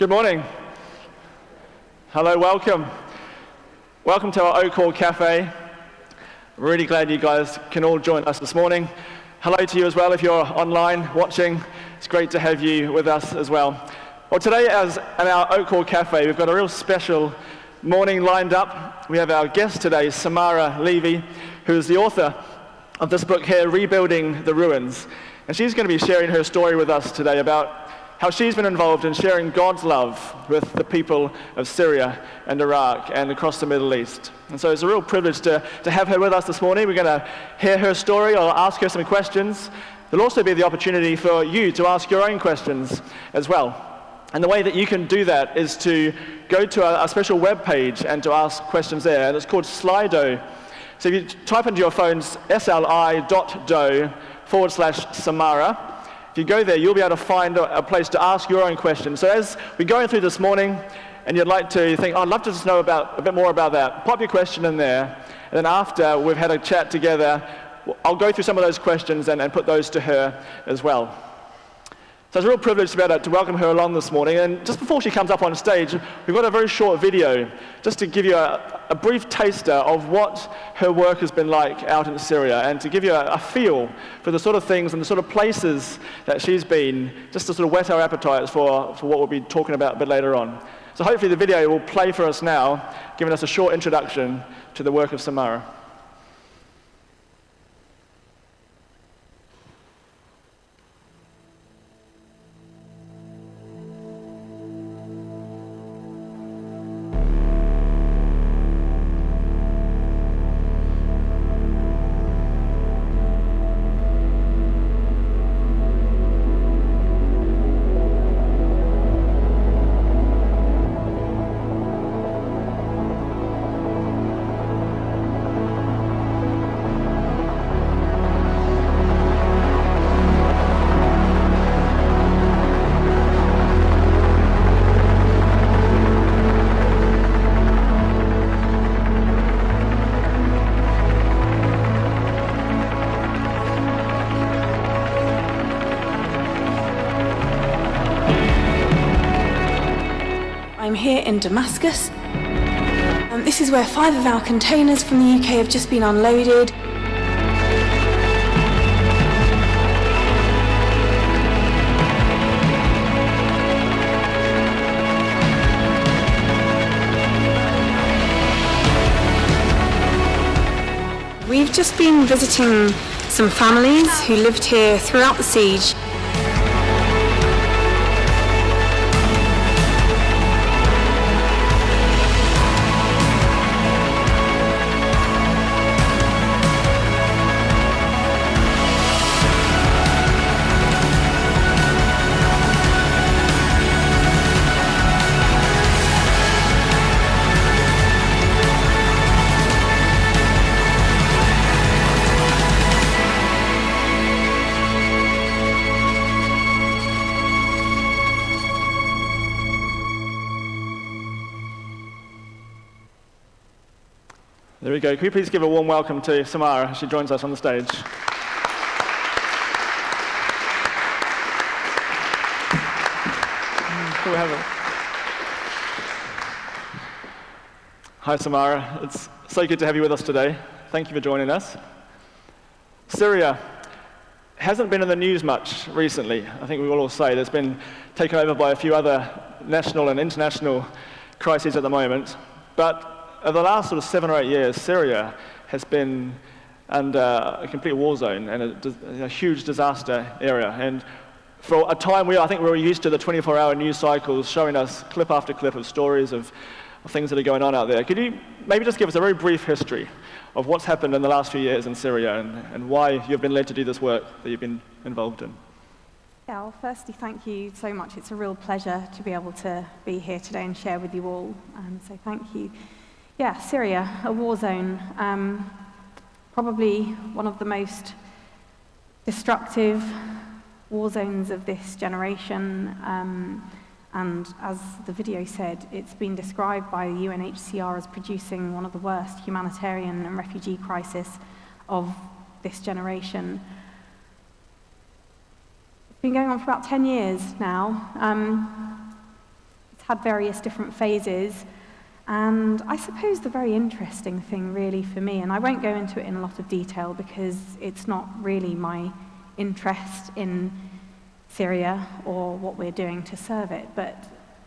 Good morning. Hello, welcome. Welcome to our Oak Hall Cafe. We're really glad you guys can all join us this morning. Hello to you as well if you're online watching. It's great to have you with us as well. Well, today at our Oak Hall Cafe, we've got a real special morning lined up. We have our guest today, Samara Levy, who is the author of this book here, Rebuilding the Ruins. And she's going to be sharing her story with us today about how she's been involved in sharing God's love with the people of Syria and Iraq and across the Middle East. And so it's a real privilege to have her with us this morning. We're going to hear her story. I'll ask her some questions. There'll also be the opportunity for you to ask your own questions as well. And the way that you can do that is to go to a special web page and to ask questions there. And it's called Slido. So if you type into your phones sli.do/Samara, if you go there, you'll be able to find a place to ask your own questions. So as we're going through this morning, and you'd like to think, I'd love to just know a bit more about that, pop your question in there, and then after we've had a chat together, I'll go through some of those questions and put those to her as well. So it's a real privilege to be able to welcome her along this morning. And just before she comes up on stage, we've got a very short video just to give you a brief taster of what her work has been like out in Syria and to give you a feel for the sort of things and the sort of places that she's been, just to sort of whet our appetites for what we'll be talking about a bit later on. So hopefully the video will play for us now, giving us a short introduction to the work of Samara. I'm here in Damascus. This is where 5 of our containers from the UK have just been unloaded. We've just been visiting some families who lived here throughout the siege. There we go. Can we please give a warm welcome to Samara as she joins us on the stage. Cool, have her. Hi, Samara. It's so good to have you with us today. Thank you for joining us. Syria hasn't been in the news much recently. I think we will all say it's been taken over by a few other national and international crises at the moment. But over the last sort of 7 or 8 years, Syria has been under a complete war zone and a huge disaster area. And for a time, I think we were used to the 24-hour news cycles showing us clip after clip of stories of things that are going on out there. Could you maybe just give us a very brief history of what's happened in the last few years in Syria and why you've been led to do this work that you've been involved in? Yeah, well, firstly, thank you so much. It's a real pleasure to be able to be here today and share with you all. So thank you. Yeah, Syria, a war zone, probably one of the most destructive war zones of this generation. And as the video said, it's been described by the UNHCR as producing one of the worst humanitarian and refugee crises of this generation. It's been going on for about 10 years now. had various different phases. And I suppose the very interesting thing really for me, and I won't go into it in a lot of detail because it's not really my interest in Syria or what we're doing to serve it, but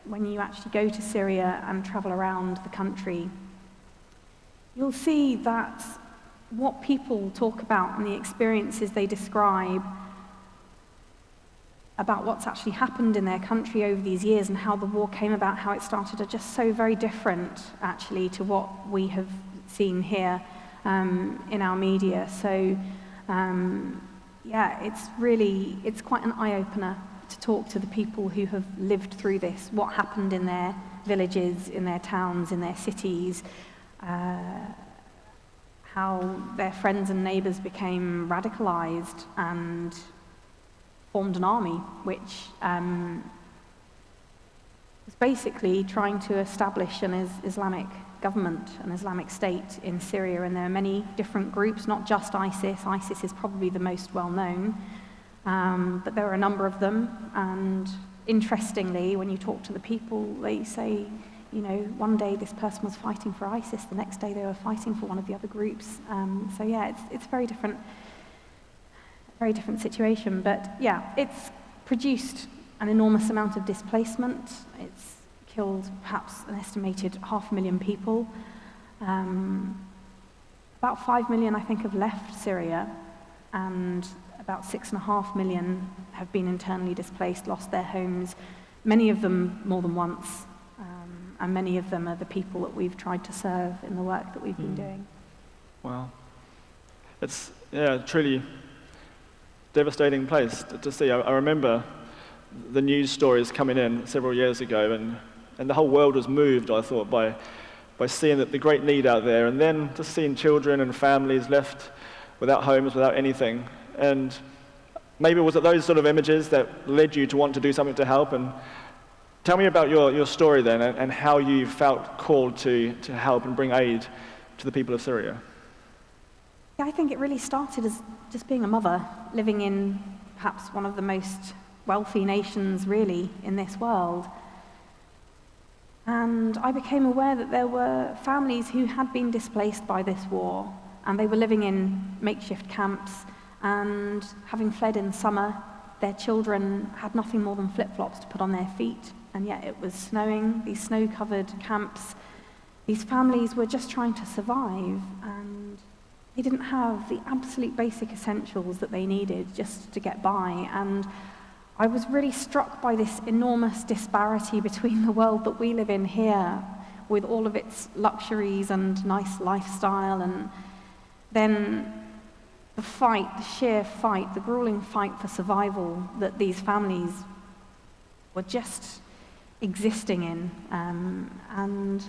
when you actually go to Syria and travel around the country, you'll see that what people talk about and the experiences they describe about what's actually happened in their country over these years and how the war came about, how it started, are just so very different, actually, to what we have seen here in our media. So, it's quite an eye-opener to talk to the people who have lived through this, what happened in their villages, in their towns, in their cities, how their friends and neighbors became radicalized and formed an army, which was basically trying to establish an Islamic government, an Islamic state in Syria. And there are many different groups, not just ISIS. ISIS is probably the most well-known, but there are a number of them. And interestingly, when you talk to the people, they say, you know, one day this person was fighting for ISIS, the next day they were fighting for one of the other groups. It's very different situation, but it's produced an enormous amount of displacement. It's killed perhaps an estimated 500,000 people. About 5 million, I think, have left Syria, and about 6.5 million have been internally displaced, lost their homes, many of them more than once, and many of them are the people that we've tried to serve in the work that we've been doing. Wow. It's, truly devastating place to see. I remember the news stories coming in several years ago, and the whole world was moved, I thought, by seeing the great need out there, and then just seeing children and families left without homes, without anything. And maybe was it those sort of images that led you to want to do something to help? And tell me about your story then, and how you felt called to help and bring aid to the people of Syria. Yeah, I think it really started as just being a mother, living in perhaps one of the most wealthy nations, really, in this world. And I became aware that there were families who had been displaced by this war, and they were living in makeshift camps, and having fled in summer, their children had nothing more than flip-flops to put on their feet, and yet it was snowing, these snow-covered camps. These families were just trying to survive, and they didn't have the absolute basic essentials that they needed just to get by. And I was really struck by this enormous disparity between the world that we live in here, with all of its luxuries and nice lifestyle, and then the sheer fight, the grueling fight for survival that these families were just existing in. And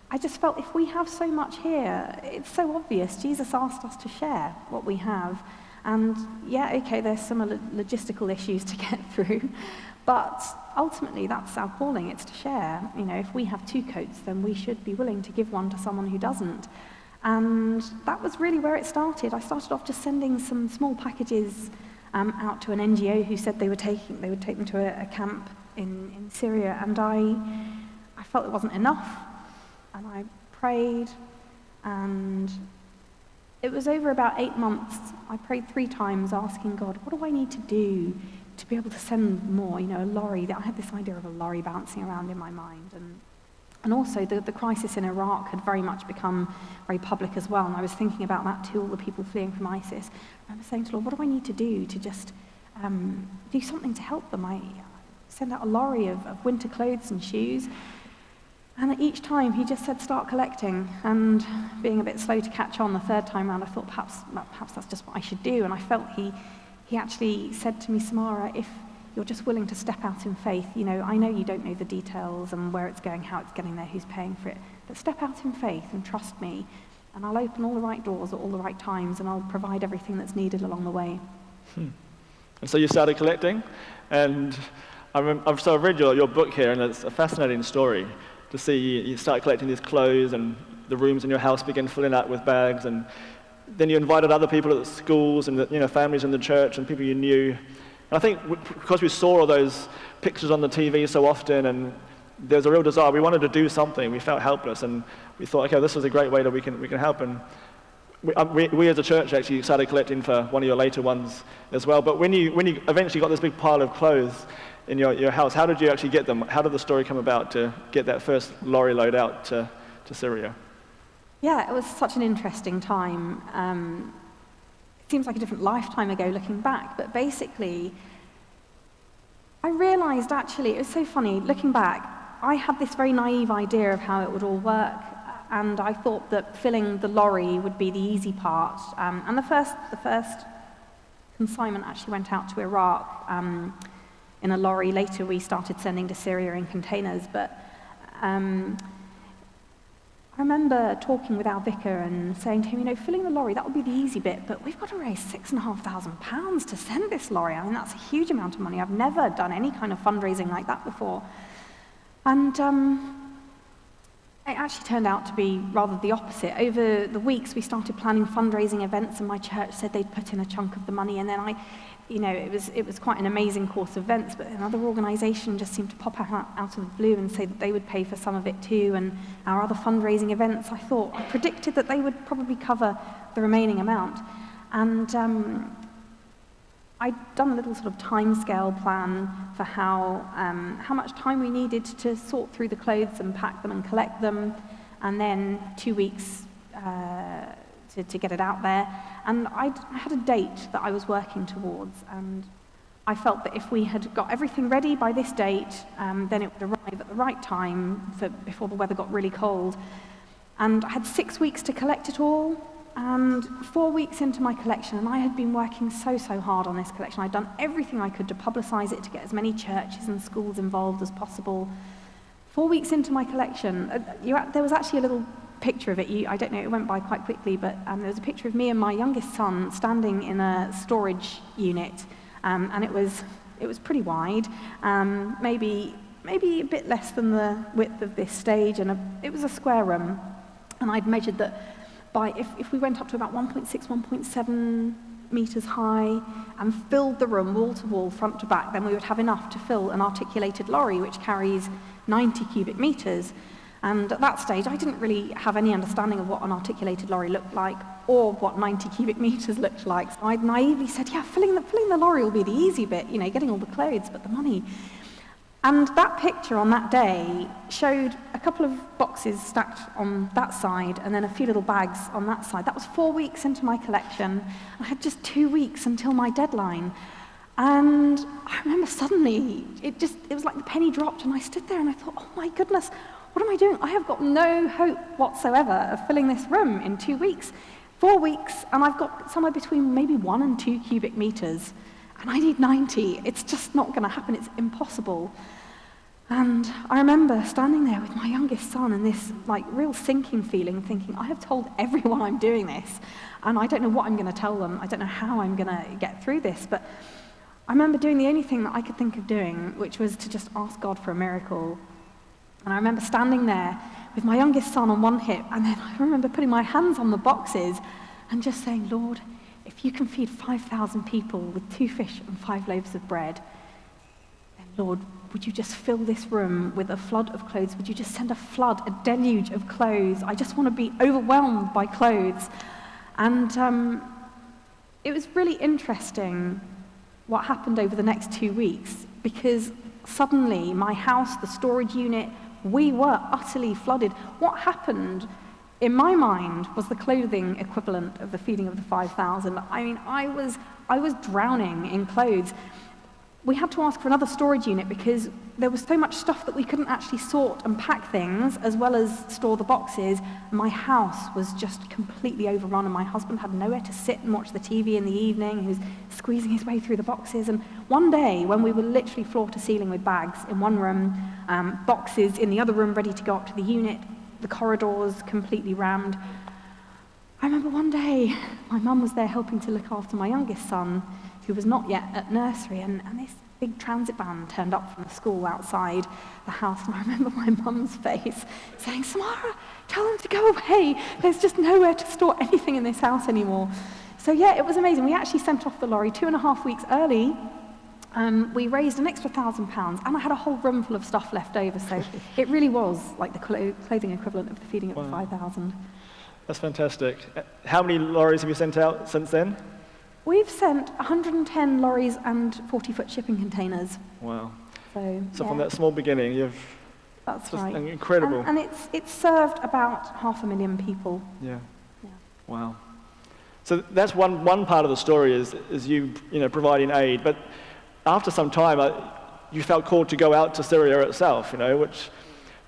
I just felt, if we have so much here, it's so obvious. Jesus asked us to share what we have. And there's some logistical issues to get through, but ultimately that's our calling, it's to share. You know, if we have 2 coats, then we should be willing to give one to someone who doesn't. And that was really where it started. I started off just sending some small packages out to an NGO who said they would take them to a camp in Syria, and I felt it wasn't enough. And I prayed, and it was over about 8 months. I prayed 3 times asking God, what do I need to do to be able to send more? You know, a lorry. I had this idea of a lorry bouncing around in my mind. And also the crisis in Iraq had very much become very public as well. And I was thinking about that too, all the people fleeing from ISIS. And I was saying to Lord, what do I need to do to just do something to help them? I send out a lorry of winter clothes and shoes. And each time he just said, start collecting. And being a bit slow to catch on the 3rd time round, I thought perhaps that's just what I should do. And I felt he actually said to me, Samara, if you're just willing to step out in faith, you know, I know you don't know the details and where it's going, how it's getting there, who's paying for it, but step out in faith and trust me, and I'll open all the right doors at all the right times, and I'll provide everything that's needed along the way. And so you started collecting, and I've read your book here, and it's a fascinating story to see you start collecting these clothes, and the rooms in your house begin filling up with bags, and then you invited other people at the schools and families in the church and people you knew. And I think because we saw all those pictures on the TV so often, and there was a real desire. We wanted to do something. We felt helpless, and we thought, okay, this is a great way that we can help. And we as a church actually started collecting for one of your later ones as well. But when you eventually got this big pile of clothes in your house, how did you actually get them? How did the story come about to get that first lorry load out to Syria? Yeah, it was such an interesting time. It seems like a different lifetime ago looking back, but basically, I realized actually, it was so funny, looking back, I had this very naive idea of how it would all work, and I thought that filling the lorry would be the easy part. And the first consignment actually went out to Iraq in a lorry. Later we started sending to Syria in containers, but I remember talking with our vicar and saying to him, filling the lorry, that would be the easy bit, but we've got to raise £6,500 to send this lorry. I mean, that's a huge amount of money. I've never done any kind of fundraising like that before. And it actually turned out to be rather the opposite. Over the weeks, we started planning fundraising events, and my church said they'd put in a chunk of the money, and then it was quite an amazing course of events, but another organisation just seemed to pop out of the blue and say that they would pay for some of it too, and our other fundraising events, I predicted that they would probably cover the remaining amount. And I'd done a little sort of timescale plan for how much time we needed to sort through the clothes and pack them and collect them, and then 2 weeks to get it out there. And I had a date that I was working towards, and I felt that if we had got everything ready by this date, then it would arrive at the right time before the weather got really cold. And I had 6 weeks to collect it all, and 4 weeks into my collection, and I had been working so hard on this collection. I'd done everything I could to publicize it, to get as many churches and schools involved as possible. 4 weeks into my collection, there was actually a little picture of it. I don't know, it went by quite quickly, but there was a picture of me and my youngest son standing in a storage unit, and it was pretty wide, maybe a bit less than the width of this stage, and it was a square room. And I'd measured that if we went up to about 1.6, 1.7 meters high and filled the room wall to wall, front to back, then we would have enough to fill an articulated lorry, which carries 90 cubic meters. And at that stage, I didn't really have any understanding of what an articulated lorry looked like or what 90 cubic meters looked like. So I naively said, yeah, filling the lorry will be the easy bit, getting all the clothes, but the money. And that picture on that day showed a couple of boxes stacked on that side and then a few little bags on that side. That was 4 weeks into my collection. I had just 2 weeks until my deadline. And I remember suddenly, it was like the penny dropped, and I stood there and I thought, oh my goodness, what am I doing? I have got no hope whatsoever of filling this room in 2 weeks. 4 weeks, and I've got somewhere between maybe 1 and 2 cubic meters, and I need 90. It's just not going to happen. It's impossible. And I remember standing there with my youngest son and this real sinking feeling, thinking, I have told everyone I'm doing this, and I don't know what I'm going to tell them. I don't know how I'm going to get through this. But I remember doing the only thing that I could think of doing, which was to just ask God for a miracle. And I remember standing there with my youngest son on one hip, and then I remember putting my hands on the boxes and just saying, Lord, if you can feed 5,000 people with 2 fish and 5 loaves of bread, then Lord, would you just fill this room with a flood of clothes? Would you just send a flood, a deluge of clothes? I just want to be overwhelmed by clothes. And it was really interesting what happened over the next 2 weeks, because suddenly my house, the storage unit, we were utterly flooded. What happened, in my mind, was the clothing equivalent of the feeding of the 5,000. I mean, I was drowning in clothes. We had to ask for another storage unit because there was so much stuff that we couldn't actually sort and pack things as well as store the boxes. My house was just completely overrun, and my husband had nowhere to sit and watch the TV in the evening. He was squeezing his way through the boxes. And one day, when we were literally floor to ceiling with bags in one room, boxes in the other room ready to go up to the unit, the corridors completely rammed, I remember one day my mum was there helping to look after my youngest son, who was not yet at nursery, and this big transit van turned up from the school outside the house, and I remember my mum's face saying, Samara, tell them to go away. There's just nowhere to store anything in this house anymore. So yeah, it was amazing. We actually sent off the lorry 2.5 weeks early, we raised an extra £1,000, and I had a whole room full of stuff left over, so it really was like the clothing equivalent of the feeding of the 5,000. That's fantastic. How many lorries have you sent out since then? We've sent 110 lorries and 40-foot shipping containers. Wow. So From that small beginning, that's just right. Incredible. And it's served about 500,000 people. Yeah. Wow. So that's one part of the story is you providing aid, but after some time you felt called to go out to Syria itself, which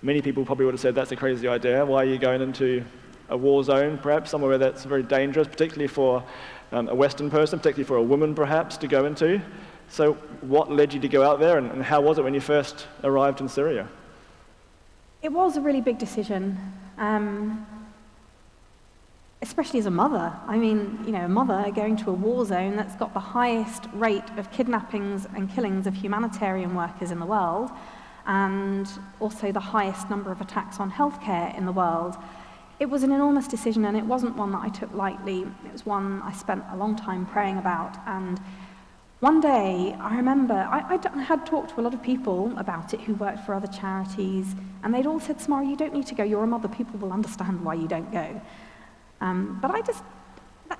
many people probably would have said that's a crazy idea. Why are you going into a war zone, perhaps somewhere where that's very dangerous, particularly for a Western person, particularly for a woman perhaps to go into? So what led you to go out there, and how was it when you first arrived in Syria? It was a really big decision. Especially as a mother. I mean, a mother going to a war zone that's got the highest rate of kidnappings and killings of humanitarian workers in the world, and also the highest number of attacks on healthcare in the world. It was an enormous decision, and it wasn't one that I took lightly. It was one I spent a long time praying about. And one day, I remember, I had talked to a lot of people about it who worked for other charities, and they'd all said, Samara, you don't need to go. You're a mother. People will understand why you don't go. But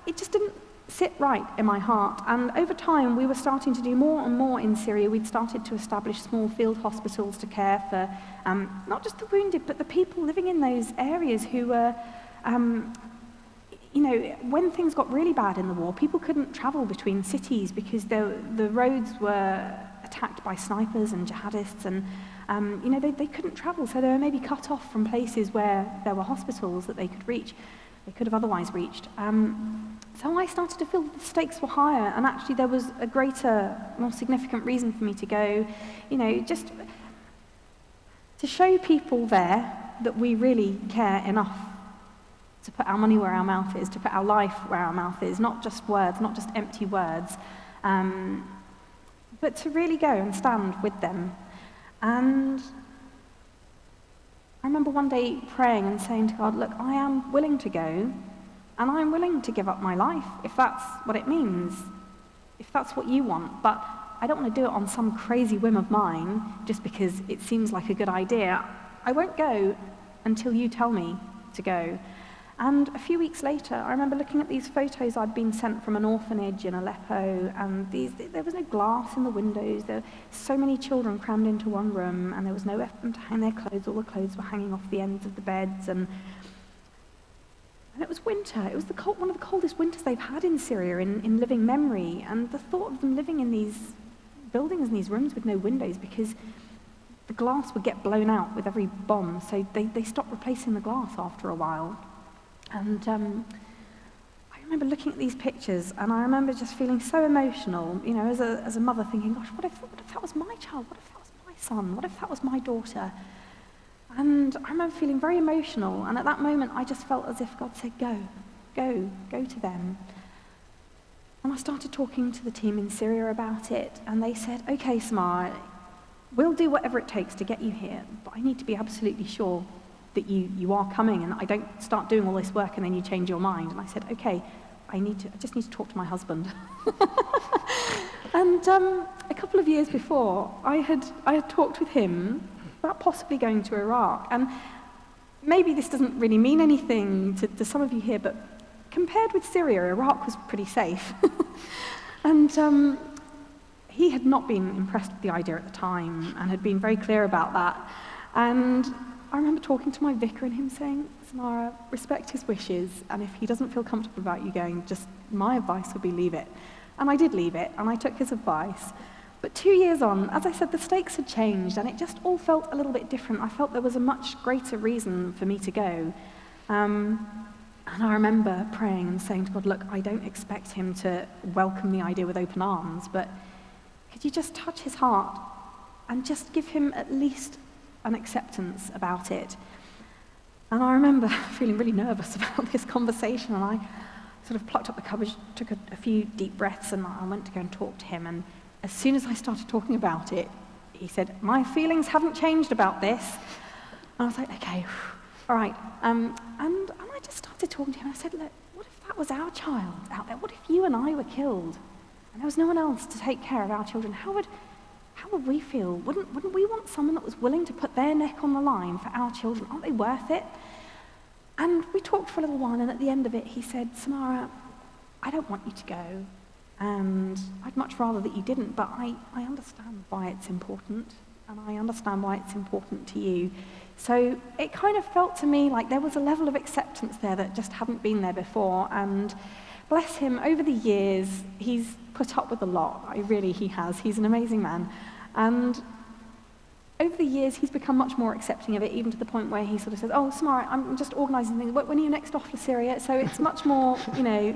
it just didn't sit right in my heart. And over time, we were starting to do more and more in Syria. We'd started to establish small field hospitals to care for not just the wounded, but the people living in those areas who were, when things got really bad in the war, people couldn't travel between cities because the roads were attacked by snipers and jihadists, and they couldn't travel, so they were maybe cut off from places where there were hospitals that they could have otherwise reached. So I started to feel that the stakes were higher, and actually there was a greater, more significant reason for me to go, just to show people there that we really care enough to put our money where our mouth is, to put our life where our mouth is, not just words, not just empty words, but to really go and stand with them. And I remember one day praying and saying to God, look, I am willing to go, and I'm willing to give up my life, if that's what it means, if that's what you want, but I don't want to do it on some crazy whim of mine, just because it seems like a good idea. I won't go until you tell me to go. And a few weeks later, I remember looking at these photos I'd been sent from an orphanage in Aleppo, and there was no glass in the windows. There were so many children crammed into one room, and there was nowhere for them to hang their clothes. All the clothes were hanging off the ends of the beds, and it was winter. It was one of the coldest winters they've had in Syria in living memory, and the thought of them living in these buildings, in these rooms with no windows, because the glass would get blown out with every bomb, so they stopped replacing the glass after a while. And I remember looking at these pictures, and I remember just feeling so emotional, as a mother, thinking, gosh, what if that was my child? What if that was my son? What if that was my daughter? And I remember feeling very emotional, and at that moment, I just felt as if God said, go to them. And I started talking to the team in Syria about it, and they said, okay, Samara, we'll do whatever it takes to get you here, but I need to be absolutely sure that you are coming, and I don't start doing all this work and then you change your mind. And I said, okay, I just need to talk to my husband. And a couple of years before, I had talked with him about possibly going to Iraq. And maybe this doesn't really mean anything to some of you here, but compared with Syria, Iraq was pretty safe. And he had not been impressed with the idea at the time and had been very clear about that. And I remember talking to my vicar and him saying, Samara, respect his wishes, and if he doesn't feel comfortable about you going, just my advice would be leave it. And I did leave it, and I took his advice. But 2 years on, as I said, the stakes had changed, and it just all felt a little bit different. I felt there was a much greater reason for me to go. And I remember praying and saying to God, look, I don't expect him to welcome the idea with open arms, but could you just touch his heart and just give him at least an acceptance about it? And I remember feeling really nervous about this conversation, and I sort of plucked up the courage, took a few deep breaths, and I went to go and talk to him. And as soon as I started talking about it, he said, my feelings haven't changed about this. And I was like, okay, all right. And I just started talking to him. I said, look, what if that was our child out there? What if you and I were killed? and there was no one else to take care of our children, how would we feel? Wouldn't we want someone that was willing to put their neck on the line for our children? Aren't they worth it? And we talked for a little while, and at the end of it, he said, Samara, I don't want you to go, and I'd much rather that you didn't, but I understand why it's important, and I understand why it's important to you. So it kind of felt to me like there was a level of acceptance there that just hadn't been there before, and bless him, over the years, he's put up with a lot. He has. He's an amazing man. And over the years, he's become much more accepting of it, even to the point where he sort of says, oh, Samara, I'm just organising things. When are you next off to Syria? So it's much more,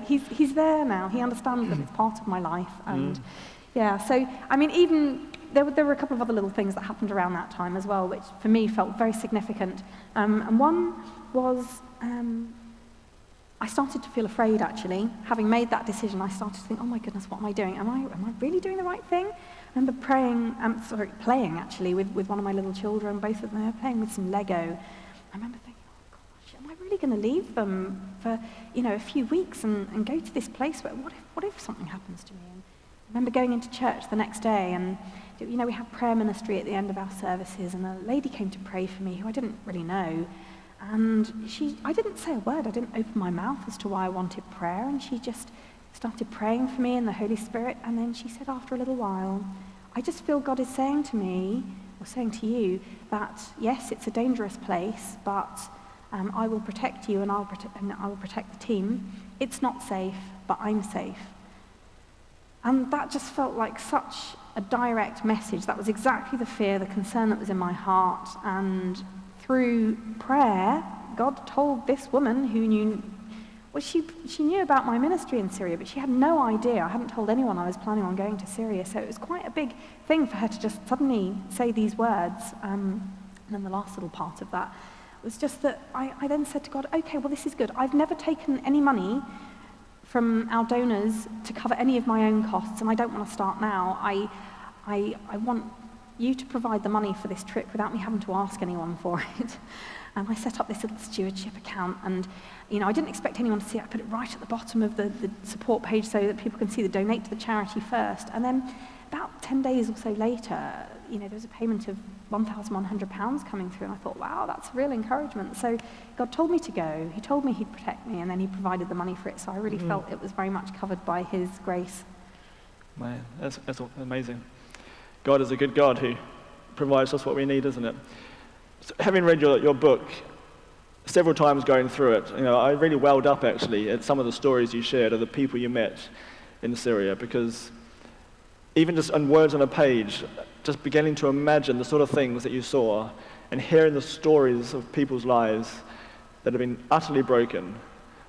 he's there now. He understands that it's part of my life. And yeah, so, I mean, even there were a couple of other little things that happened around that time as well, which for me felt very significant. And one was, I started to feel afraid, actually. Having made that decision, I started to think, oh my goodness, what am I doing? Am I really doing the right thing? I remember playing actually with one of my little children, both of them. They were playing with some Lego. I remember thinking, oh gosh, am I really going to leave them for a few weeks and go to this place where what if something happens to me? And I remember going into church the next day, and we have prayer ministry at the end of our services, and a lady came to pray for me who I didn't really know. And I didn't say a word. I didn't open my mouth as to why I wanted prayer, and she just started praying for me in the Holy Spirit, and then she said after a little while, I just feel God is saying to me, or saying to you, that yes, it's a dangerous place, but I will protect you and I will protect the team. It's not safe, but I'm safe. And that just felt like such a direct message. That was exactly the fear, the concern that was in my heart, and through prayer, God told this woman who knew, well, she knew about my ministry in Syria, but she had no idea. I hadn't told anyone I was planning on going to Syria, so it was quite a big thing for her to just suddenly say these words. And then the last little part of that was just that I then said to God, okay, well, this is good. I've never taken any money from our donors to cover any of my own costs, and I don't want to start now. I want you to provide the money for this trip without me having to ask anyone for it. And I set up this little stewardship account, and I didn't expect anyone to see it. I put it right at the bottom of the support page so that people can see the donate to the charity first. And then about 10 days or so later, there was a payment of £1,100 coming through, and I thought, wow, that's real encouragement. So God told me to go. He told me he'd protect me, and then he provided the money for it. So I really felt it was very much covered by his grace. Man, that's amazing. God is a good God who provides us what we need, isn't it? So, having read your book several times going through it, I really welled up actually at some of the stories you shared of the people you met in Syria, because even just on words on a page, just beginning to imagine the sort of things that you saw and hearing the stories of people's lives that have been utterly broken.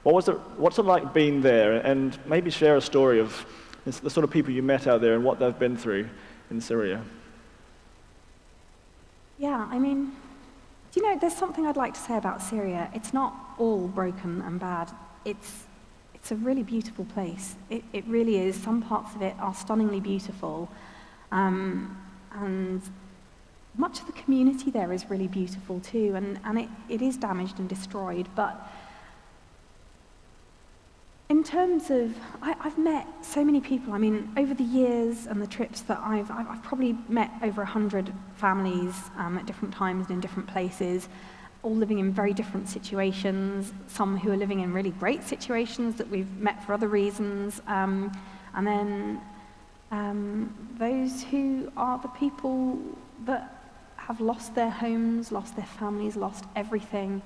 What's it like being there? And maybe share a story of the sort of people you met out there and what they've been through in Syria. Yeah, there's something I'd like to say about Syria. It's not all broken and bad. It's a really beautiful place. It really is. Some parts of it are stunningly beautiful. And much of the community there is really beautiful too. And it is damaged and destroyed. But in terms of, I've met so many people. Over the years and the trips that I've probably met over 100 families at different times and in different places, all living in very different situations, some who are living in really great situations that we've met for other reasons, and then those who are the people that have lost their homes, lost their families, lost everything.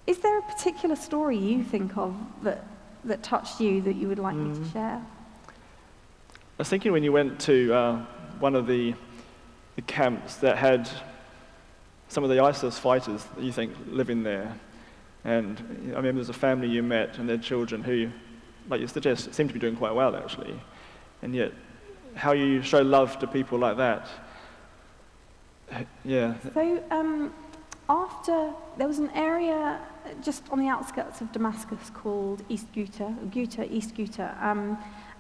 Is there a particular story you think of that touched you that you would like me to share? I was thinking when you went to one of the camps that had some of the ISIS fighters that you think living there, and I remember there's a family you met and their children who, like you suggest, seem to be doing quite well actually, and yet how you show love to people like that. Yeah. So after, there was an area just on the outskirts of Damascus called East Ghouta,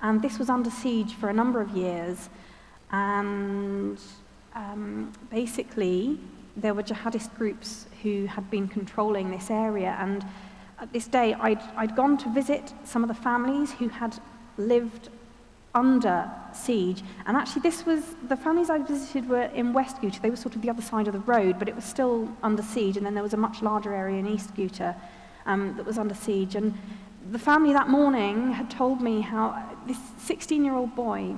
and this was under siege for a number of years, and basically there were jihadist groups who had been controlling this area, and at this day, I'd gone to visit some of the families who had lived under siege, and actually the families I visited were in West Ghouta. They were sort of the other side of the road, but it was still under siege, and then there was a much larger area in East Ghouta that was under siege. And the family that morning had told me how this 16-year-old boy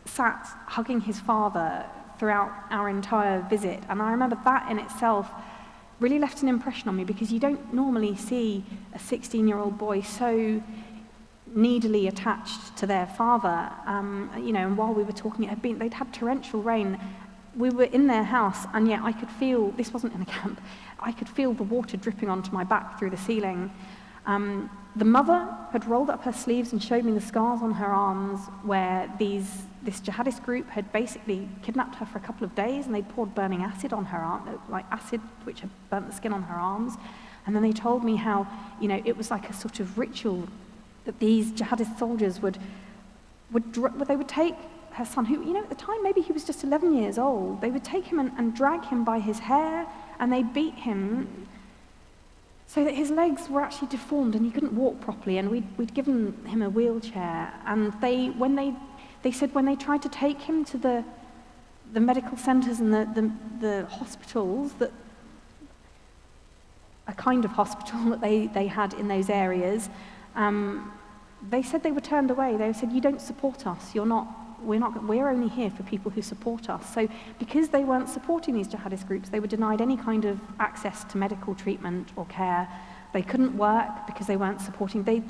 sat hugging his father throughout our entire visit, and I remember that in itself really left an impression on me, because you don't normally see a 16-year-old boy so needily attached to their father. And while we were talking, they'd had torrential rain. We were in their house, and yet I could feel, this wasn't in a camp, I could feel the water dripping onto my back through the ceiling. The mother had rolled up her sleeves and showed me the scars on her arms where this jihadist group had basically kidnapped her for a couple of days, and they poured burning acid on her arm, like acid which had burnt the skin on her arms. And then they told me how, it was like a sort of ritual that these jihadist soldiers would take her son, who, at the time, maybe he was just 11 years old. They would take him and drag him by his hair, and they beat him so that his legs were actually deformed and he couldn't walk properly, and we'd given him a wheelchair. And they said when they tried to take him to the medical centres and the hospitals, that a kind of hospital that they had in those areas, they said they were turned away. They said, "You don't support us. We're only here for people who support us." So because they weren't supporting these jihadist groups, they were denied any kind of access to medical treatment or care. They couldn't work because they weren't supporting. They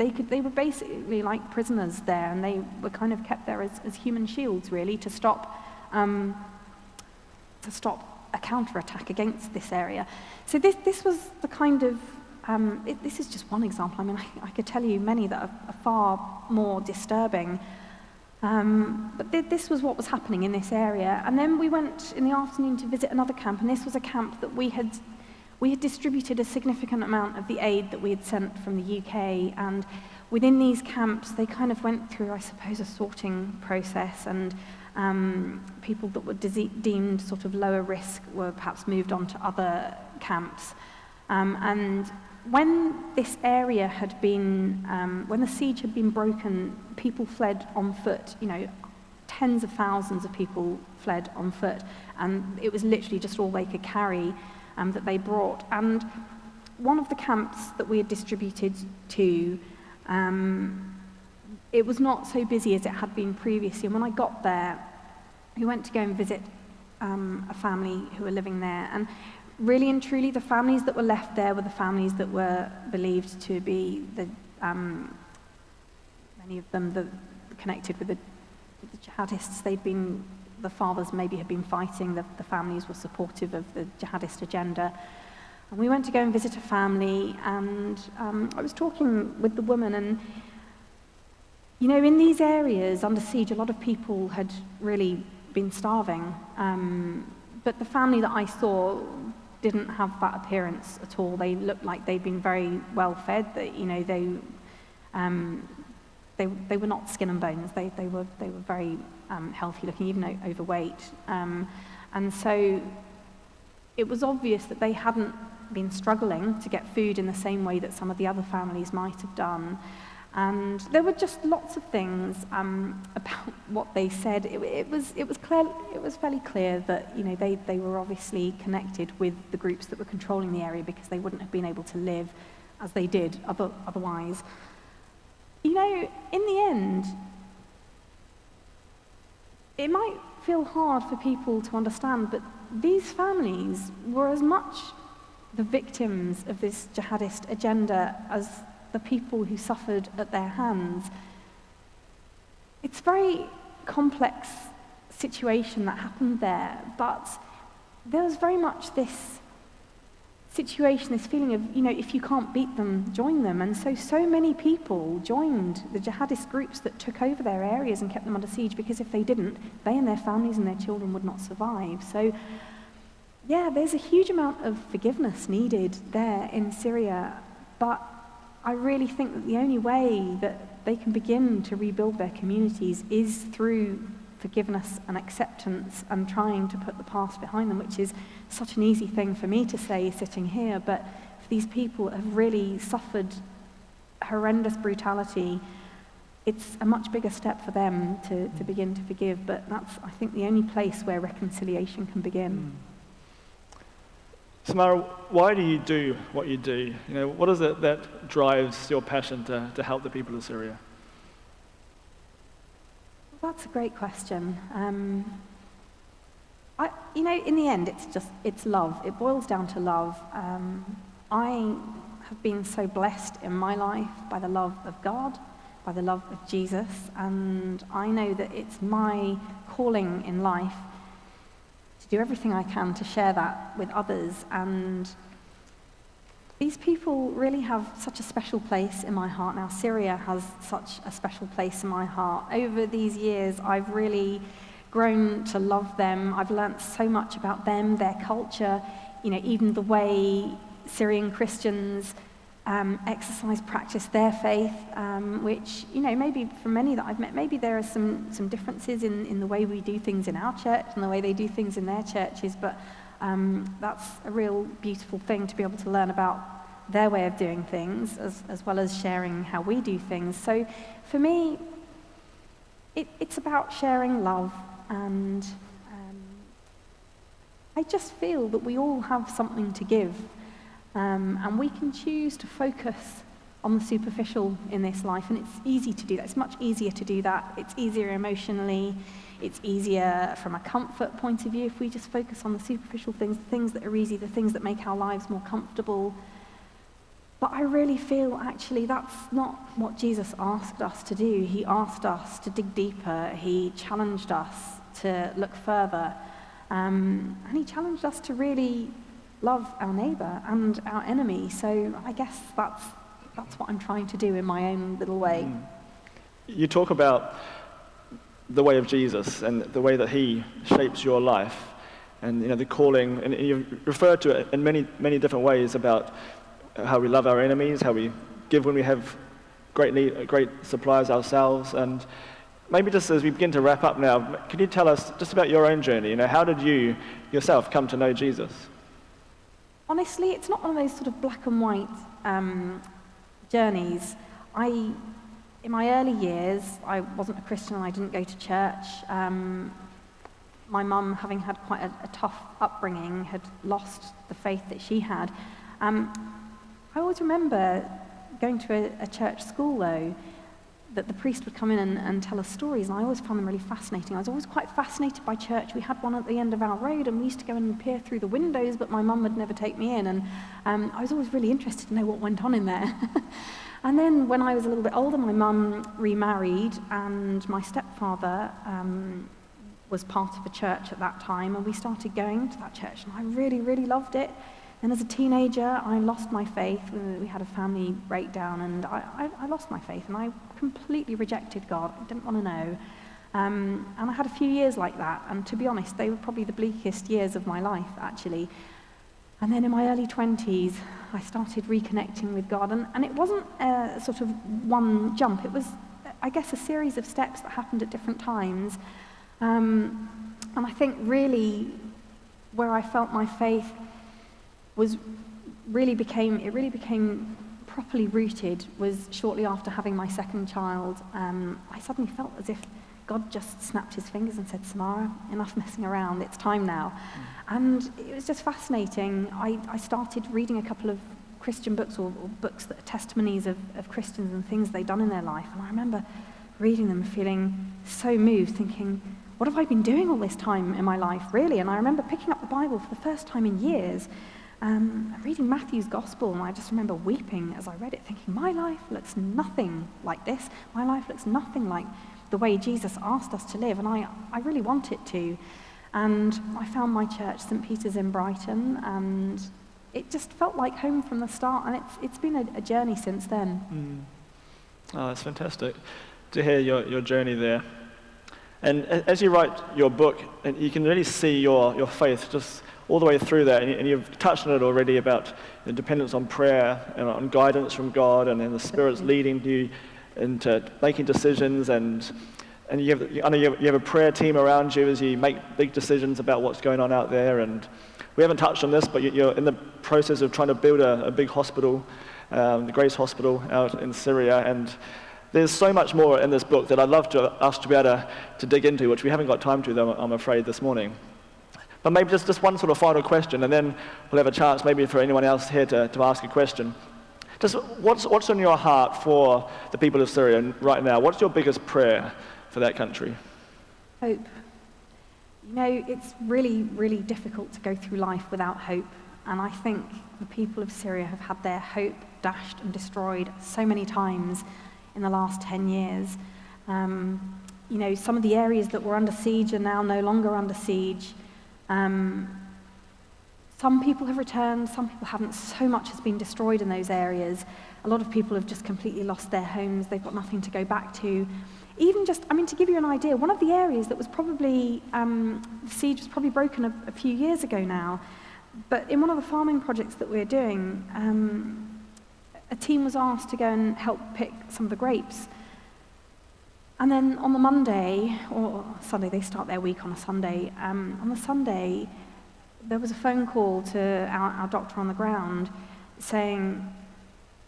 were basically like prisoners there, and they were kind of kept there as human shields, really, to stop a counterattack against this area. So this was the kind of this is just one example. I mean, I could tell you many that are far more disturbing. But this was what was happening in this area. And then we went in the afternoon to visit another camp, and this was a camp that we had distributed a significant amount of the aid that we had sent from the UK. And within these camps, they kind of went through, I suppose, a sorting process, and people that were deemed sort of lower risk were perhaps moved on to other camps. And when this area had been, when the siege had been broken, people fled on foot. Tens of thousands of people fled on foot, and it was literally just all they could carry that they brought. And one of the camps that we had distributed to, it was not so busy as it had been previously. And when I got there, we went to go and visit a family who were living there. And really and truly, the families that were left there were the families that were believed to be many of them connected with the jihadists. The fathers maybe had been fighting, the families were supportive of the jihadist agenda. And we went to go and visit a family, and I was talking with the woman, and in these areas under siege, a lot of people had really been starving. But the family that I saw didn't have that appearance at all. They looked like they'd been very well fed. They were not skin and bones. They were very healthy looking, even though overweight. And so it was obvious that they hadn't been struggling to get food in the same way that some of the other families might have done. And there were just lots of things about what they said. It was fairly clear that they were obviously connected with the groups that were controlling the area, because they wouldn't have been able to live as they did otherwise. In the end, it might feel hard for people to understand, but these families were as much the victims of this jihadist agenda as the people who suffered at their hands. It's a very complex situation that happened there, but there was very much this situation, this feeling of, if you can't beat them, join them. And so many people joined the jihadist groups that took over their areas and kept them under siege, because if they didn't, they and their families and their children would not survive. So, yeah, there's a huge amount of forgiveness needed there in Syria, but I really think that the only way that they can begin to rebuild their communities is through forgiveness and acceptance and trying to put the past behind them, which is such an easy thing for me to say sitting here, but these people have really suffered horrendous brutality, it's a much bigger step for them to begin to forgive, but that's, I think, the only place where reconciliation can begin. Samara, why do you do what you do? What is it that drives your passion to help the people of Syria? Well, that's a great question. In the end, it's love. It boils down to love. I have been so blessed in my life by the love of God, by the love of Jesus, and I know that it's my calling in life to do everything I can to share that with others. And these people really have such a special place in my heart now. Syria has such a special place in my heart. Over these years, I've really grown to love them. I've learnt so much about them, their culture, even the way Syrian Christians practice their faith, which, maybe for many that I've met, maybe there are some differences in the way we do things in our church and the way they do things in their churches, but that's a real beautiful thing to be able to learn about their way of doing things as well as sharing how we do things. So for me, it's about sharing love, and I just feel that we all have something to give. And we can choose to focus on the superficial in this life, and it's easy to do that. It's much easier to do that. It's easier emotionally. It's easier from a comfort point of view if we just focus on the superficial things, the things that are easy, the things that make our lives more comfortable. But I really feel, actually, that's not what Jesus asked us to do. He asked us to dig deeper. He challenged us to look further. And he challenged us to really love our neighbour and our enemy. So I guess that's what I'm trying to do in my own little way. You talk about the way of Jesus and the way that he shapes your life, and the calling, and you refer to it in many different ways about how we love our enemies, how we give when we have great supplies ourselves. And maybe just as we begin to wrap up now, can you tell us just about your own journey? How did you yourself come to know Jesus? Honestly, it's not one of those sort of black and white journeys. In my early years, I wasn't a Christian and I didn't go to church. My mum, having had quite a tough upbringing, had lost the faith that she had. I always remember going to a church school, though, that the priest would come in and tell us stories, and I always found them really fascinating. I was always quite fascinated by church. We had one at the end of our road, and we used to go and peer through the windows, but my mum would never take me in, and I was always really interested to know what went on in there. And then when I was a little bit older, my mum remarried, and my stepfather was part of a church at that time, and we started going to that church, and I really, really loved it. And as a teenager, I lost my faith. We had a family breakdown, and I lost my faith, and I completely rejected God. I didn't want to know. And I had a few years like that, and to be honest, they were probably the bleakest years of my life, actually. And then in my early 20s, I started reconnecting with God, and it wasn't a sort of one jump. It was, I guess, a series of steps that happened at different times. And I think really where I felt my faith really became properly rooted was shortly after having my second child. I suddenly felt as if God just snapped his fingers and said, "Samara, enough messing around, it's time now." And it was just fascinating. I started reading a couple of Christian books or books that are testimonies of Christians and things they'd done in their life. And I remember reading them feeling so moved, thinking, what have I been doing all this time in my life, really? And I remember picking up the Bible for the first time in years, reading Matthew's Gospel, and I just remember weeping as I read it, thinking, my life looks nothing like this. My life looks nothing like the way Jesus asked us to live, and I really want it to. And I found my church, St. Peter's in Brighton, and it just felt like home from the start, and it's been a journey since then. Oh, that's fantastic to hear your journey there. And as you write your book, and you can really see your faith just all the way through that, and you've touched on it already about the dependence on prayer and on guidance from God, and then the Spirit's leading you into making decisions, and you have a prayer team around you as you make big decisions about what's going on out there, and We haven't touched on this, but you're in the process of trying to build a big hospital, the Grace Hospital out in Syria, and there's so much more in this book that I'd love us to be able to dig into, which we haven't got time to, though, I'm afraid, this morning. But maybe just one sort of final question, and then we'll have a chance maybe for anyone else here to ask a question. Just what's on your heart for the people of Syria right now? What's your biggest prayer for that country? Hope. You know, it's really, really difficult to go through life without hope. And I think the people of Syria have had their hope dashed and destroyed so many times in the last 10 years. You know, some of the areas that were under siege are now no longer under siege. Some people have returned, some people haven't. So much has been destroyed in those areas. A lot of people have just completely lost their homes. They've got nothing to go back to. Even just, I mean, to give you an idea, one of the areas that was probably, the siege was probably broken a few years ago now, but in one of the farming projects that we're doing, a team was asked to go and help pick some of the grapes. And then on the Monday, or Sunday, they start their week on a Sunday, on the Sunday, there was a phone call to our doctor on the ground saying,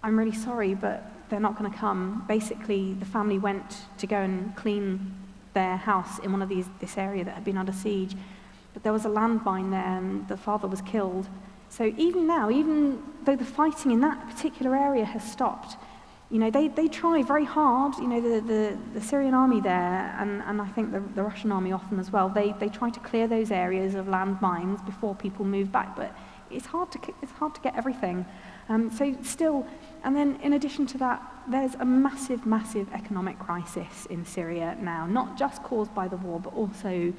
I'm really sorry, but they're not going to come. Basically, the family went to go and clean their house in one of this area that had been under siege, but there was a landmine there and the father was killed. So even now, even though the fighting in that particular area has stopped, you know, they try very hard, you know, the Syrian army there, and I think the Russian army often as well, they try to clear those areas of landmines before people move back, but it's hard to get everything. So still, and then in addition to that, there's a massive, massive economic crisis in Syria now, not just caused by the war, but also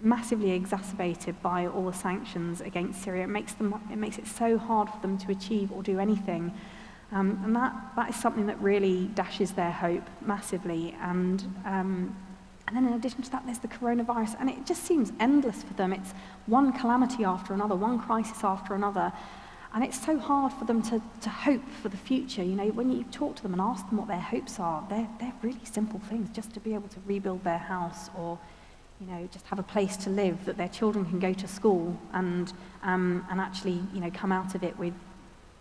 massively exacerbated by all the sanctions against Syria. It makes it so hard for them to achieve or do anything. And that is something that really dashes their hope massively. And then in addition to that, there's the coronavirus, and it just seems endless for them. It's one calamity after another, one crisis after another. And it's so hard for them to hope for the future. You know, when you talk to them and ask them what their hopes are, they're really simple things, just to be able to rebuild their house, or, you know, just have a place to live, that their children can go to school and actually, you know, come out of it with,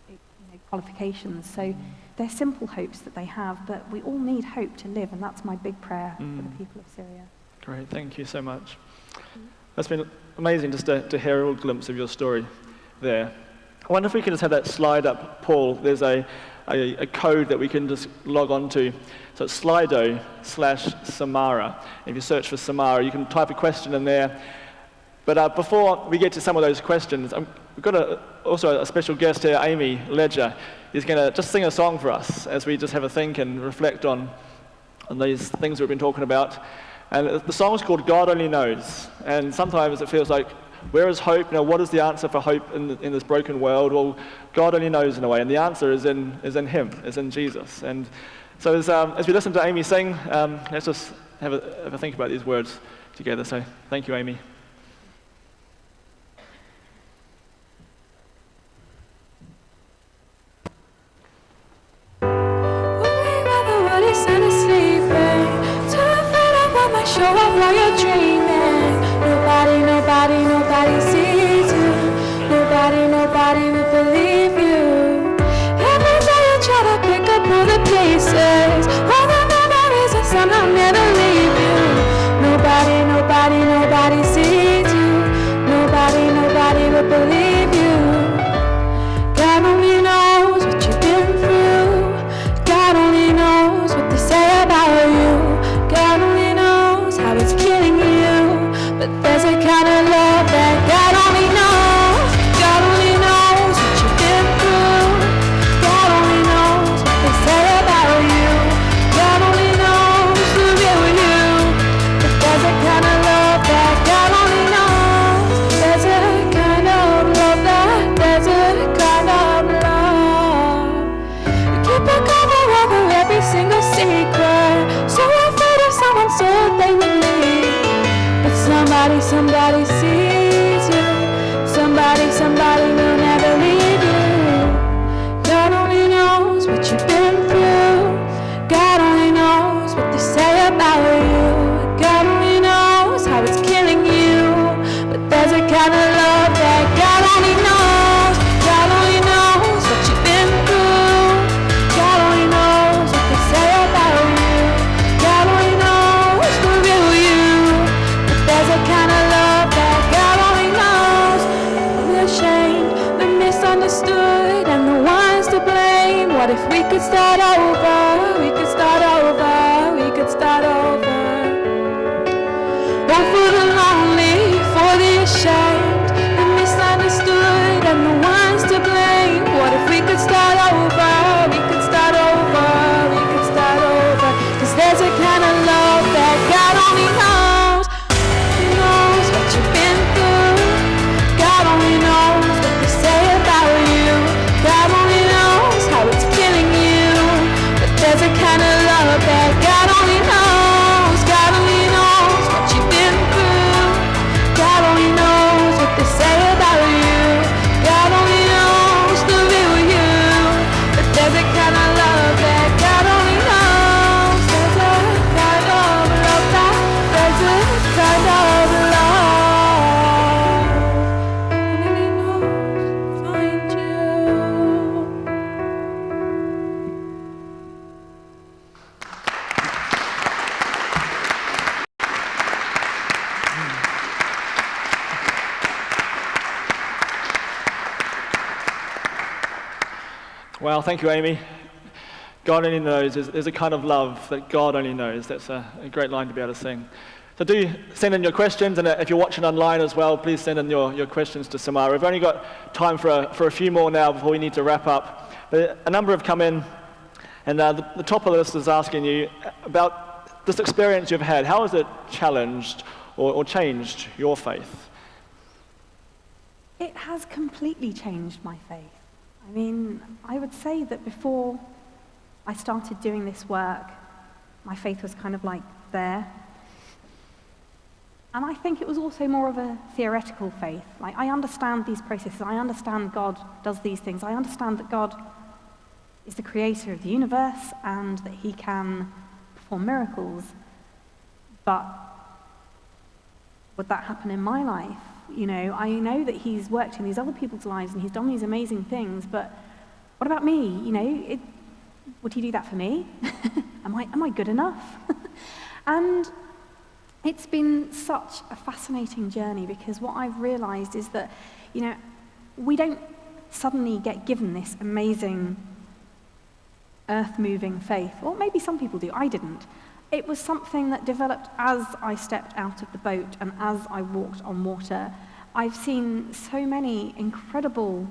you know, qualifications. So they're simple hopes that they have, but we all need hope to live, and that's my big prayer for the people of Syria. Great, thank you so much. That's been amazing just to hear a little glimpse of your story there. I wonder if we can just have that slide up, Paul. There's a code that we can just log on to. So it's Slido/Samara. If you search for Samara, you can type a question in there. But before we get to some of those questions, we've got also a special guest here, Amy Ledger. Is going to just sing a song for us as we just have a think and reflect on these things we've been talking about. And the song is called God Only Knows. And sometimes it feels like, where is hope? You know, what is the answer for hope in this broken world? Well, God only knows in a way, and the answer is in Him, is in Jesus. And so as we listen to Amy sing, let's just have a think about these words together. So thank you, Amy. Show up while you're dreaming. Nobody sees you. Nobody will believe you. Every day you try to pick up all the pieces, all the memories that somehow never leave you. Nobody sees you. Nobody will believe you. God only knows what you've been through. God only knows what they say about you. God only knows how it's killing you, but there's a kind of love that God only knows. God only knows what you've been through. God only knows what they say about you. God only knows the real you, but there's a kind of love that God only knows. There's a kind of love there's a kind of love. You keep a cover over every single secret, so afraid if someone said they would leave. But somebody sees you. Somebody will never leave you. God only knows what you've been through. God only knows what they say about you. God only knows how it's killing you, but there's a kind of love that Oh, for the lonely, for the ashamed, the misunderstood, and the ones to blame. What if we could start over? We could start over. We could start over. 'Cause there's a kind of love that God only knows. He knows what you've been through. God only knows what they say about you. God only knows how it's killing you. But there's a kind of love that God only knows. God only knows what you've been through. God only knows what they say about you. God only knows the real you. But there's a kind of love that God only knows. There's a kind of love that, there's a kind of love. And he knows to find you. Well, thank you, Amy. God only knows. There's a kind of love that God only knows. That's a great line to be able to sing. So do send in your questions, and if you're watching online as well, please send in your questions to Samara. We've only got time for a few more now before we need to wrap up. But a number have come in, and the top of the list is asking you about this experience you've had. How has it challenged or changed your faith? It has completely changed my faith. I mean, I would say that before I started doing this work, my faith was kind of like there. And I think it was also more of a theoretical faith. Like, I understand these processes. I understand God does these things. I understand that God is the creator of the universe and that he can perform miracles. But would that happen in my life? You know, I know that he's worked in these other people's lives and he's done these amazing things, but what about me? You know, would he do that for me? Am I good enough? And it's been such a fascinating journey, because what I've realized is that, you know, we don't suddenly get given this amazing earth-moving faith. Well, maybe some people do. I didn't. It was something that developed as I stepped out of the boat and as I walked on water. I've seen so many incredible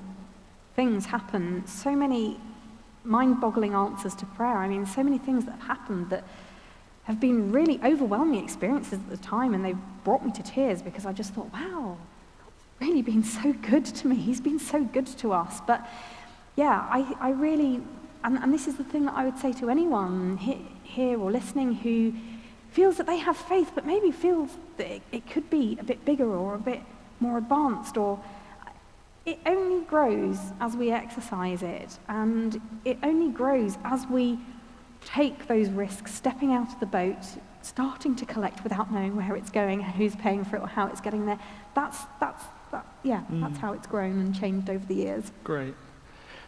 things happen, so many mind-boggling answers to prayer. I mean, so many things that have happened that have been really overwhelming experiences at the time, and they've brought me to tears, because I just thought, wow, God's really been so good to me. He's been so good to us. But yeah, I really, and this is the thing that I would say to anyone here or listening who feels that they have faith, but maybe feels that it could be a bit bigger or a bit more advanced, or it only grows as we exercise it, and it only grows as we take those risks, stepping out of the boat, starting to collect without knowing where it's going, who's paying for it, or how it's getting there. That's how it's grown and changed over the years. Great.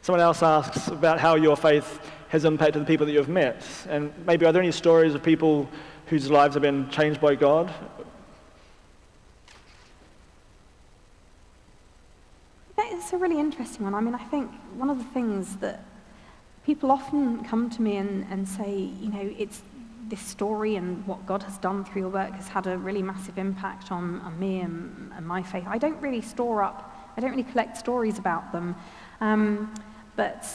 Someone else asks about how your faith has impacted the people that you've met, and maybe are there any stories of people whose lives have been changed by God? It's a really interesting one. I mean, I think one of the things that people often come to me and say, you know, it's this story and what God has done through your work has had a really massive impact on me and my faith. I don't really collect stories about them. But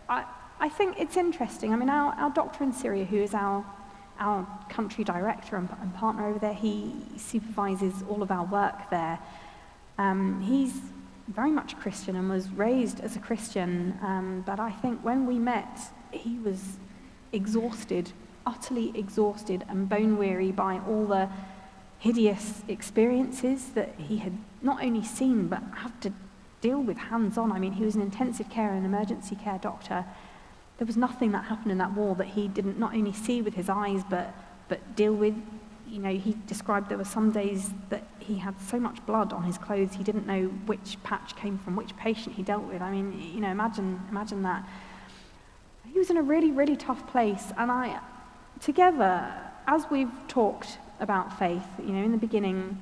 I think it's interesting. I mean, our doctor in Syria, who is our country director and partner over there, he supervises all of our work there. He's very much Christian and was raised as a Christian, but I think when we met, he was exhausted, utterly exhausted and bone-weary by all the hideous experiences that he had not only seen, but had to deal with hands-on. I mean, he was an intensive care and emergency care doctor. There was nothing that happened in that war that he didn't not only see with his eyes, but deal with. You know, he described there were some days that he had so much blood on his clothes, he didn't know which patch came from which patient he dealt with. I mean, you know, imagine that. He was in a really, really tough place, and together, as we've talked about faith, you know, in the beginning,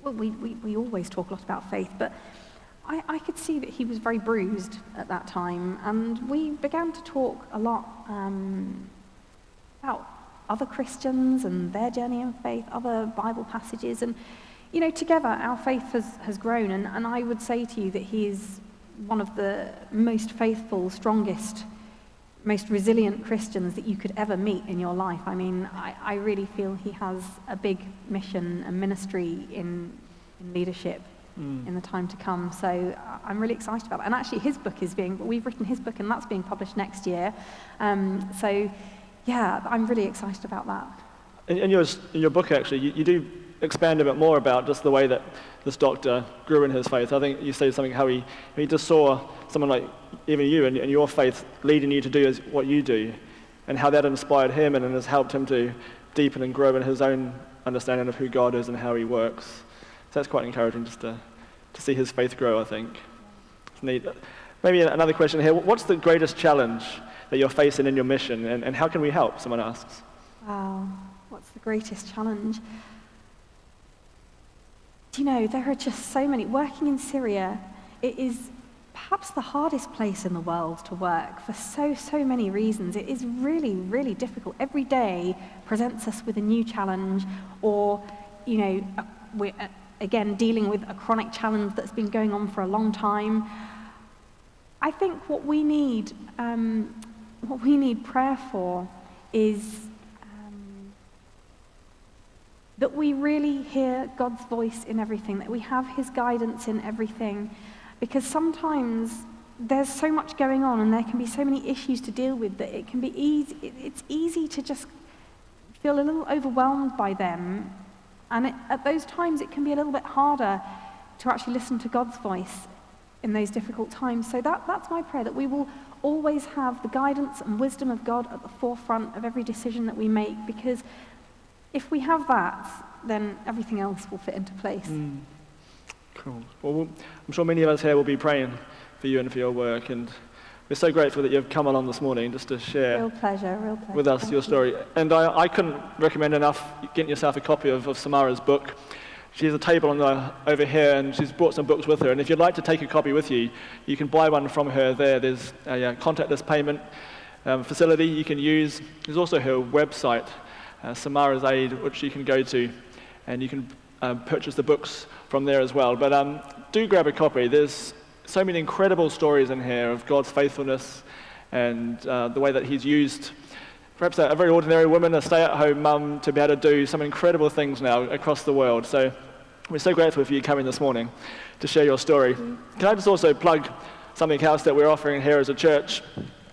well, we always talk a lot about faith, but I could see that he was very bruised at that time, and we began to talk a lot about other Christians and their journey in faith, other Bible passages. And, together our faith has grown. And I would say to you that he is one of the most faithful, strongest, most resilient Christians that you could ever meet in your life. I mean, I really feel he has a big mission and ministry in leadership in the time to come. So I'm really excited about that. And actually we've written his book and that's being published next year. So yeah, I'm really excited about that. In your book, actually, you do expand a bit more about just the way that this doctor grew in his faith. I think you say something how he just saw someone like even you and your faith leading you to do what you do, and how that inspired him and has helped him to deepen and grow in his own understanding of who God is and how he works. So that's quite encouraging just to see his faith grow, I think. It's neat. Maybe another question here. What's the greatest challenge that you're facing in your mission, and how can we help? Someone asks. Wow, what's the greatest challenge? There are just so many. Working in Syria, it is perhaps the hardest place in the world to work for so many reasons. It is really, really difficult. Every day presents us with a new challenge, or, we're again dealing with a chronic challenge that's been going on for a long time. I think what we need prayer for is that we really hear God's voice in everything, that we have his guidance in everything, because sometimes there's so much going on and there can be so many issues to deal with that it's easy to just feel a little overwhelmed by them, and at those times it can be a little bit harder to actually listen to God's voice in those difficult times. So that's my prayer, that we will always have the guidance and wisdom of God at the forefront of every decision that we make, because if we have that, then everything else will fit into place. Cool. Well, I'm sure many of us here will be praying for you and for your work, and we're so grateful that you've come along this morning just to share Real pleasure. with us Thank your you. story. And I couldn't recommend enough getting yourself a copy of Samara's book. She has a table over here, and she's brought some books with her. And if you'd like to take a copy with you, you can buy one from her there. There's a contactless payment facility you can use. There's also her website, Samara's Aid, which you can go to, and you can purchase the books from there as well. But do grab a copy. There's so many incredible stories in here of God's faithfulness and the way that he's used perhaps a very ordinary woman, a stay-at-home mum, to be able to do some incredible things now across the world. So we're so grateful for you coming this morning to share your story. Can I just also plug something else that we're offering here as a church,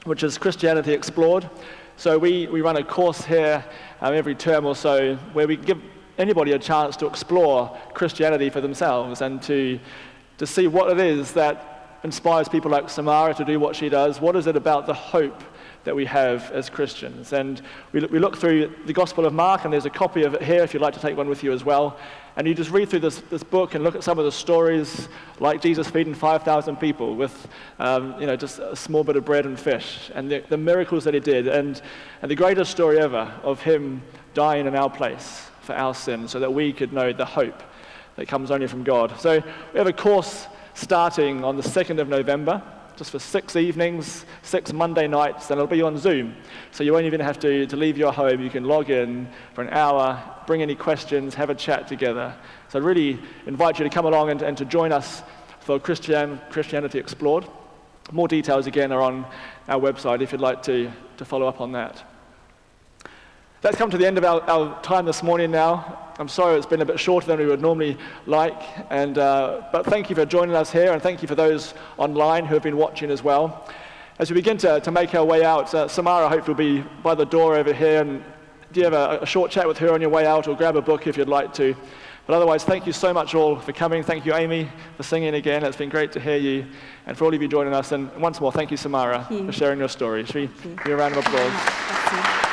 which is Christianity Explored. So we run a course here every term or so where we give anybody a chance to explore Christianity for themselves and to see what it is that inspires people like Samara to do what she does. What is it about the hope that we have as Christians? And we look through the Gospel of Mark, and there's a copy of it here if you'd like to take one with you as well. And you just read through this book and look at some of the stories, like Jesus feeding 5,000 people with just a small bit of bread and fish, and the miracles that he did, and the greatest story ever of him dying in our place for our sin so that we could know the hope that comes only from God. So we have a course starting on the 2nd of November, just for 6 evenings, 6 Monday nights, and it'll be on Zoom. So you won't even have to leave your home. You can log in for an hour, bring any questions, have a chat together. So I really invite you to come along and to join us for Christianity Explored. More details, again, are on our website if you'd like to follow up on that. That's come to the end of our time this morning now. I'm sorry it's been a bit shorter than we would normally like, but thank you for joining us here, and thank you for those online who have been watching as well. As we begin to make our way out, Samara hopefully will be by the door over here, and do you have a short chat with her on your way out, or grab a book if you'd like to. But otherwise, thank you so much all for coming. Thank you, Amy, for singing again. It's been great to hear you, and for all of you joining us. And once more, thank you, Samara, for sharing your story. Should we give you a round of applause?